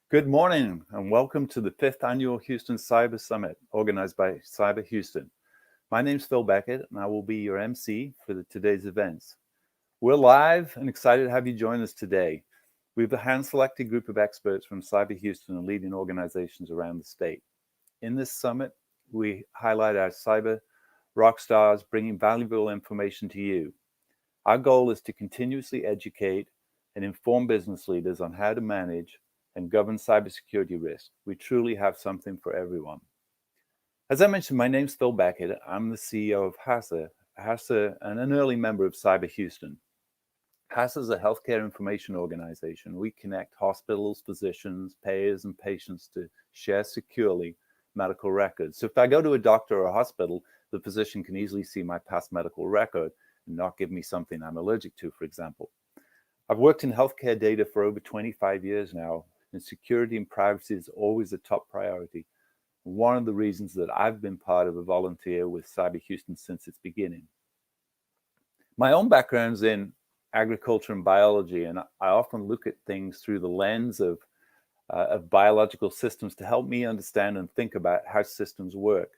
Good morning and welcome to the 5th Annual Houston Cyber Summit organized by Cyber Houston. My name's Phill Beckett and I will be your MC for today's events. We're live and excited to have you join us today. We have a hand-selected group of experts from Cyber Houston and leading organizations around the state. In this summit, we highlight our cyber rock stars bringing valuable information to you. Our goal is to continuously educate and inform business leaders on how to manage and govern cybersecurity risk. We truly have something for everyone. As I mentioned, my name's Phill Beckett. I'm the CEO of HASA and an early member of Cyber Houston. HASA is a healthcare information organization. We connect hospitals, physicians, payers, and patients to share securely medical records. So if I go to a doctor or a hospital, the physician can easily see my past medical record and not give me something I'm allergic to, for example. I've worked in healthcare data for over 25 years now, and security and privacy is always a top priority. One of the reasons that I've been part of a volunteer with Cyber Houston since its beginning. My own background's in agriculture and biology, and I often look at things through the lens of biological systems to help me understand and think about how systems work.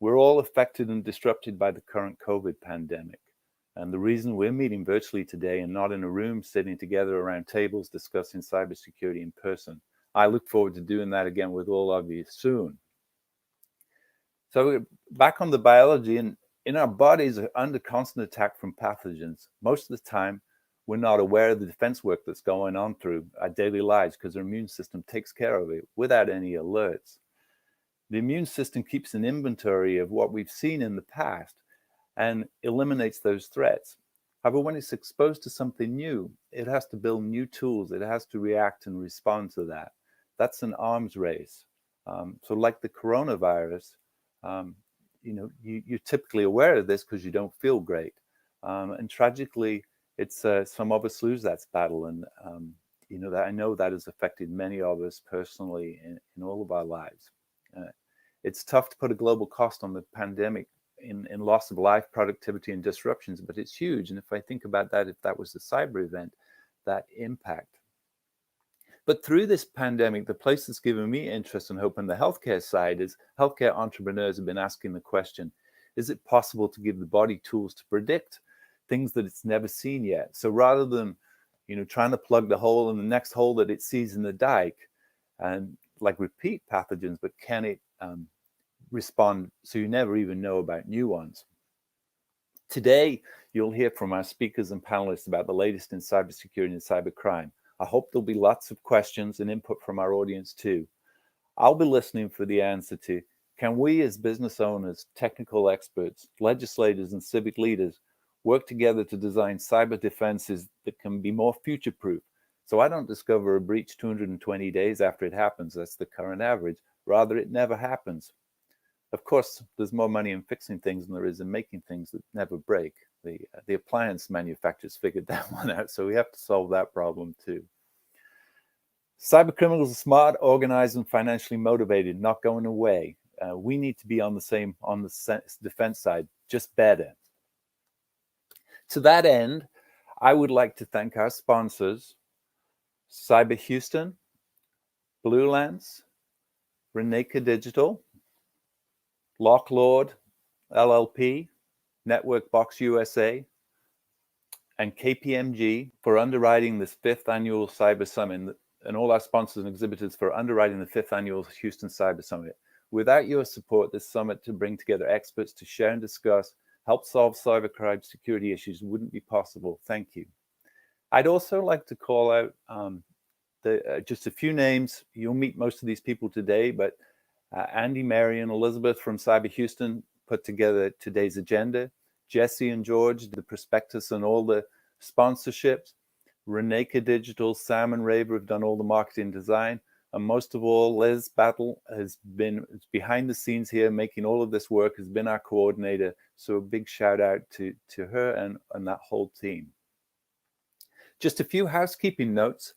We're all affected and disrupted by the current COVID pandemic. And the reason we're meeting virtually today and not in a room sitting together around tables discussing cybersecurity in person. I look forward to doing that again with all of you soon. So back on the biology, and in our bodies are under constant attack from pathogens. Most of the time, we're not aware of the defense work that's going on through our daily lives because our immune system takes care of it without any alerts. The immune system keeps an inventory of what we've seen in the past and eliminates those threats. However, when it's exposed to something new, it has to build new tools. It has to react and respond to that. That's an arms race. So like the coronavirus, you're typically aware of this because you don't feel great. And tragically, it's some of us lose that battle. And that I know that has affected many of us personally in all of our lives. It's tough to put a global cost on the pandemic in loss of life, productivity, and disruptions, but it's huge. And if I think about that, if that was a cyber event, that impact. But through this pandemic, the place that's given me interest and hope on the healthcare side is healthcare entrepreneurs have been asking the question, is it possible to give the body tools to predict things that it's never seen yet? So rather than, trying to plug the hole in the next hole that it sees in the dike and like repeat pathogens, but can it respond so you never even know about new ones? Today, you'll hear from our speakers and panelists about the latest in cybersecurity and cybercrime. I hope there'll be lots of questions and input from our audience too. I'll be listening for the answer to, can we as business owners, technical experts, legislators, and civic leaders work together to design cyber defenses that can be more future-proof? So I don't discover a breach 220 days after it happens. That's the current average. Rather, it never happens. Of course, there's more money in fixing things than there is in making things that never break. The appliance manufacturers figured that one out, so we have to solve that problem too. Cyber criminals are smart, organized, and financially motivated, not going away. We need to be on the defense side, just better. To that end, I would like to thank our sponsors, Cyber Houston, Blue Lance, Reneka Digital, Lock Lord LLP, Network Box USA, and KPMG for underwriting this 5th annual Cyber Summit, and all our sponsors and exhibitors for underwriting the 5th annual Houston Cyber Summit. Without your support, this summit to bring together experts to share and discuss, help solve cybercrime security issues wouldn't be possible. Thank you. I'd also like to call out just a few names. You'll meet most of these people today, but Andy, Mary, and Elizabeth from Cyber Houston put together today's agenda. Jesse and George, the prospectus and all the sponsorships. Reneka Digital, Sam and Raver have done all the marketing design. And most of all, Liz Battle has been behind the scenes here, making all of this work, has been our coordinator. So a big shout out to her and that whole team. Just a few housekeeping notes.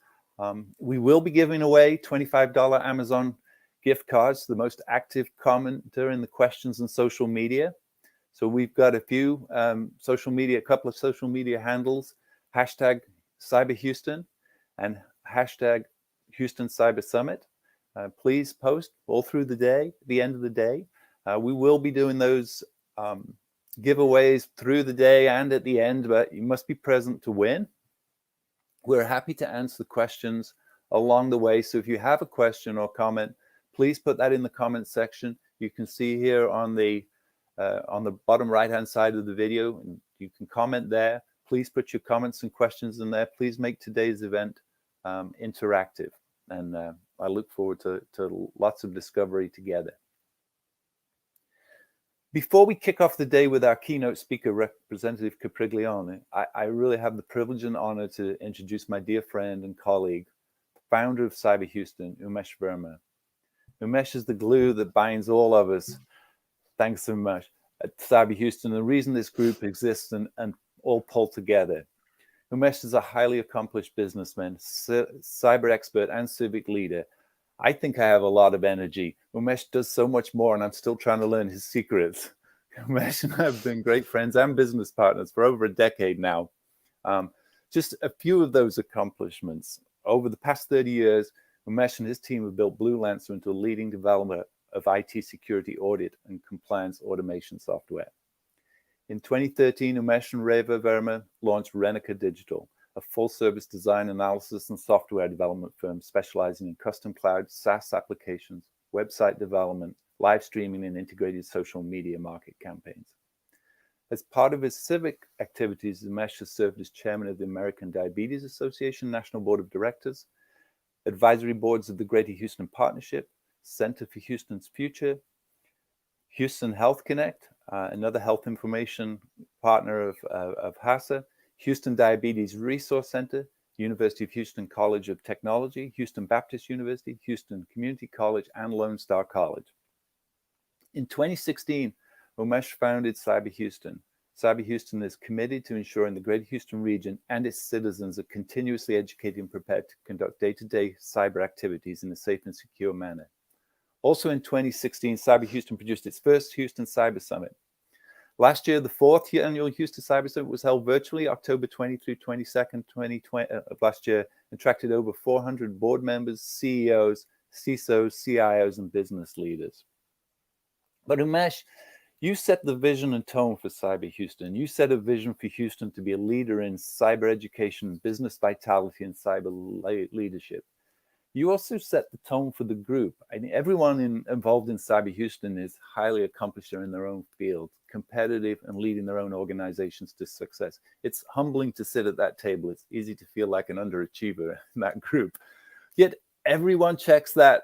We will be giving away $25 Amazon gift cards to the most active commenter in the questions and social media. So we've got a few a couple of social media handles, hashtag Cyber Houston and hashtag Houston Cyber Summit. Please post all through the day, the end of the day. We will be doing those giveaways through the day and at the end, but you must be present to win. We're happy to answer the questions along the way. So if you have a question or comment, please put that in the comment section. You can see here on the bottom right-hand side of the video, and you can comment there. Please put your comments and questions in there. Please make today's event interactive. And I look forward to lots of discovery together. Before we kick off the day with our keynote speaker, Representative Capriglione, I really have the privilege and honor to introduce my dear friend and colleague, founder of Cyber Houston, Umesh Verma. Umesh is the glue that binds all of us. Thanks so much at Cyber Houston. The reason this group exists and all pull together. Umesh is a highly accomplished businessman, cyber expert, and civic leader. I think I have a lot of energy. Umesh does so much more, and I'm still trying to learn his secrets. Umesh and I have been great friends and business partners for over a decade now. Just a few of those accomplishments. Over the past 30 years, Umesh and his team have built Blue Lancer into a leading developer of IT security audit and compliance automation software. In 2013, Umesh and Reva Verma launched Renica Digital, a full-service design analysis and software development firm specializing in custom cloud, SaaS applications, website development, live streaming, and integrated social media market campaigns. As part of his civic activities, Umesh has served as chairman of the American Diabetes Association National Board of Directors, advisory boards of the Greater Houston Partnership, Center for Houston's Future, Houston Health Connect, another health information partner of HASA, Houston Diabetes Resource Center, University of Houston College of Technology, Houston Baptist University, Houston Community College, and Lone Star College. In 2016, Umesh founded Cyber Houston. Cyber Houston is committed to ensuring the Greater Houston region and its citizens are continuously educated and prepared to conduct day-to-day cyber activities in a safe and secure manner. Also in 2016, Cyber Houston produced its first Houston Cyber Summit. Last year, the fourth annual Houston Cyber Summit was held virtually October 20 through 22nd, 2020 of last year, and attracted over 400 board members, CEOs, CISOs, CIOs, and business leaders. But Umesh, you set the vision and tone for Cyber Houston. You set a vision for Houston to be a leader in cyber education, business vitality, and cyber leadership. You also set the tone for the group. I mean, everyone involved in Cyber Houston is highly accomplished in their own field, competitive, and leading their own organizations to success. It's humbling to sit at that table. It's easy to feel like an underachiever in that group. Yet everyone checks that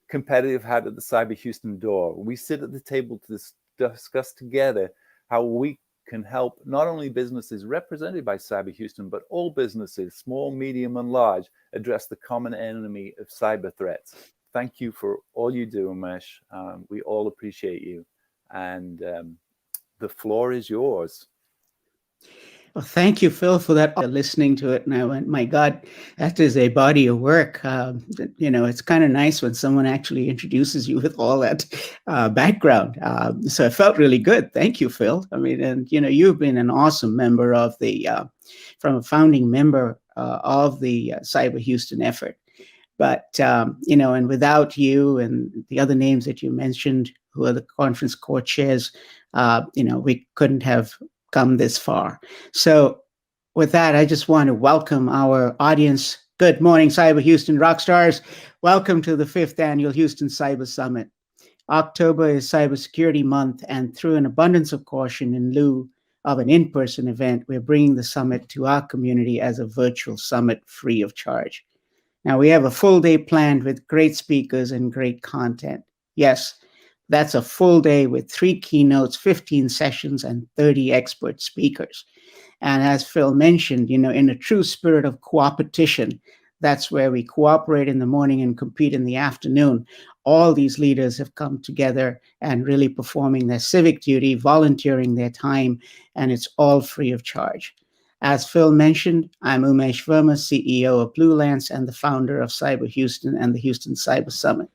competitive hat at the Cyber Houston door. We sit at the table to discuss together how we can help not only businesses represented by Cyber Houston, but all businesses, small, medium, and large, address the common enemy of cyber threats. Thank you for all you do, Umesh. We all appreciate you. And the floor is yours. Well, thank you, Phill, for that. Listening to it now, and my God, that is a body of work. It's kind of nice when someone actually introduces you with all that background. So it felt really good. Thank you, Phill. I mean, and you've been an awesome member of from a founding member of the Cyber Houston effort. But and without you and the other names that you mentioned, who are the conference co-chairs, we couldn't have come this far. So with that, I just want to welcome our audience. Good morning, Cyber Houston Rockstars. Welcome to the 5th Annual Houston Cyber Summit. October is Cybersecurity Month, and through an abundance of caution in lieu of an in-person event, we're bringing the summit to our community as a virtual summit free of charge. Now, we have a full day planned with great speakers and great content. Yes, that's a full day with 3 keynotes, 15 sessions, and 30 expert speakers. And as Phill mentioned, in a true spirit of cooperation, that's where we cooperate in the morning and compete in the afternoon. All these leaders have come together and really performing their civic duty, volunteering their time, and it's all free of charge. As Phill mentioned, I'm Umesh Verma, CEO of Blue Lance and the founder of Cyber Houston and the Houston Cyber Summit.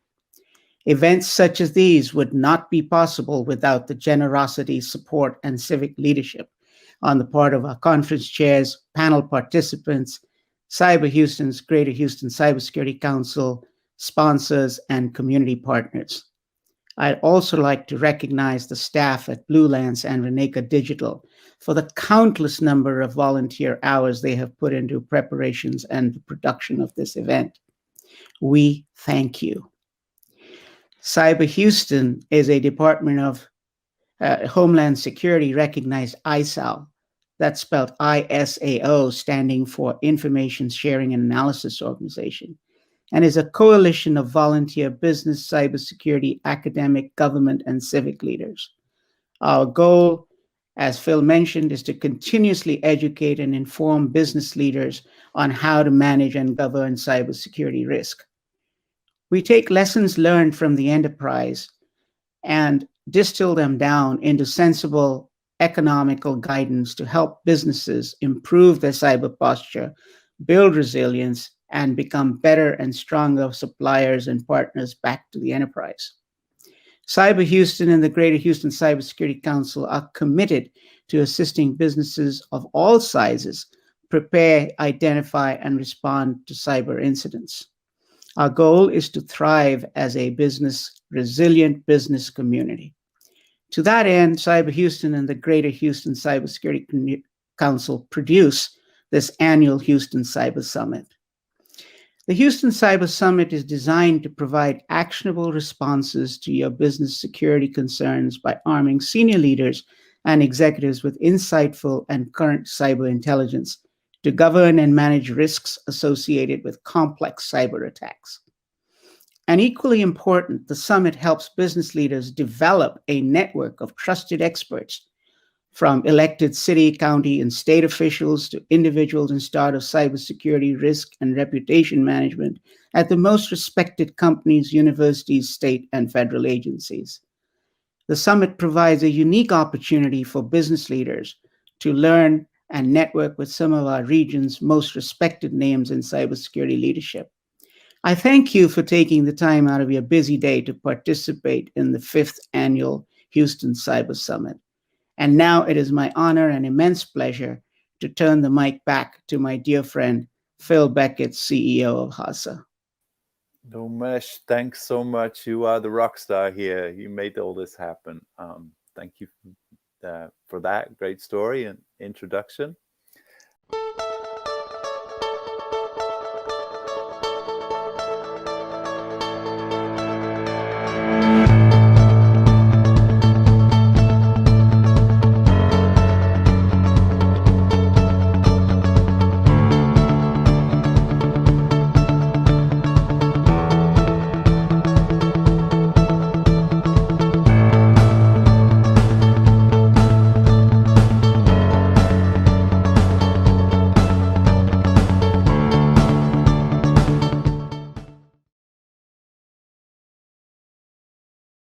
Events such as these would not be possible without the generosity, support, and civic leadership on the part of our conference chairs, panel participants, Cyber Houston's Greater Houston Cybersecurity Council, sponsors, and community partners. I'd also like to recognize the staff at Blue Lance and Reneka Digital for the countless number of volunteer hours they have put into preparations and the production of this event. We thank you. Cyber Houston is a Department of Homeland Security recognized ISAO. That's spelled ISAO, standing for Information Sharing and Analysis Organization, and is a coalition of volunteer business, cybersecurity, academic, government, and civic leaders. Our goal, as Phill mentioned, is to continuously educate and inform business leaders on how to manage and govern cybersecurity risk. We take lessons learned from the enterprise and distill them down into sensible economical guidance to help businesses improve their cyber posture, build resilience, and become better and stronger suppliers and partners back to the enterprise. Cyber Houston and the Greater Houston Cybersecurity Council are committed to assisting businesses of all sizes prepare, identify, and respond to cyber incidents. Our goal is to thrive as a resilient business community. To that end, Cyber Houston and the Greater Houston Cybersecurity Council produce this annual Houston Cyber Summit. The Houston Cyber Summit is designed to provide actionable responses to your business security concerns by arming senior leaders and executives with insightful and current cyber intelligence to govern and manage risks associated with complex cyber attacks. And equally important, the summit helps business leaders develop a network of trusted experts, from elected city, county, and state officials to individuals in charge of cybersecurity risk and reputation management at the most respected companies, universities, state, and federal agencies. The summit provides a unique opportunity for business leaders to learn and network with some of our region's most respected names in cybersecurity leadership. I thank you for taking the time out of your busy day to participate in the 5th Annual Houston Cyber Summit. And now it is my honor and immense pleasure to turn the mic back to my dear friend, Phill Beckett, CEO of HASA. Umesh, thanks so much. You are the rock star here. You made all this happen. Thank you for that great story and introduction.